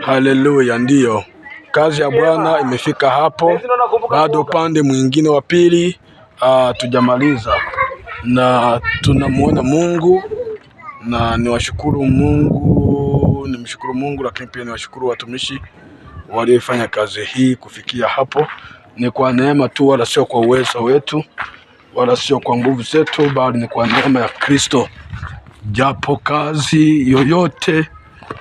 Haleluya, ndiyo. Kazi ya Bwana imefika hapo. Bado upande mwingine wa pili tujamaliza, na tunamuona Mungu, na nimshukuru Mungu, lakini pia niwashukuru watumishi waliofanya kazi hii kufikia hapo. Ni kwa neema tu, wala sio kwa uwezo wetu, wala sio kwa nguvu zetu, bali ni kwa neema ya Kristo. Japo kazi yoyote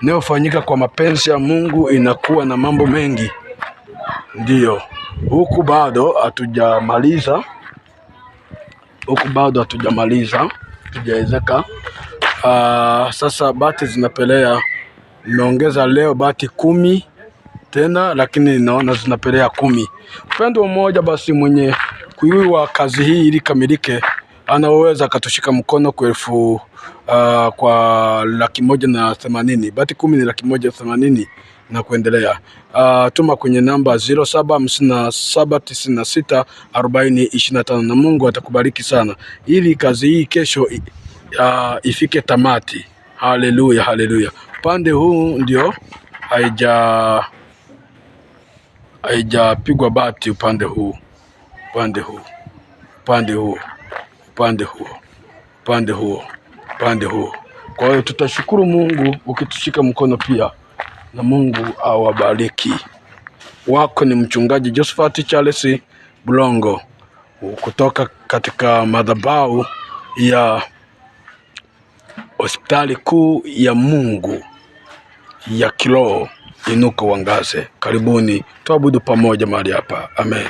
inayofanyika kwa mapenzi ya Mungu inakuwa na mambo mengi. Ndiyo, huku bado hatujamaliza, tujaezeka. Sasa bati zinapelea, nimeongeza leo bati 10 tena, lakini naona zinapelea 10. Upendo mmoja basi mwenye kuiwa kazi hii ili kamilike, anaweza akatushika mkono kwa kwa 180,000. Bati 10 ni 180,000 na kuendelea. Tuma kwenye namba 0757964025 na Mungu atakubariki sana, ili kazi hii kesho ifike tamati. Haleluya, haleluya. Upande huu ndio haijapigwa bati, upande huu. Kwa hiyo tutashukuru Mungu ukitushika mkono pia, na Mungu awabariki. Wako ni mchungaji Josephat Charles Bulongo, kutoka katika madhabahu ya hospitali kuu ya Mungu ya kiroho Inuka Uangaze. Karibuni tuabudu pamoja mahali hapa. Amen.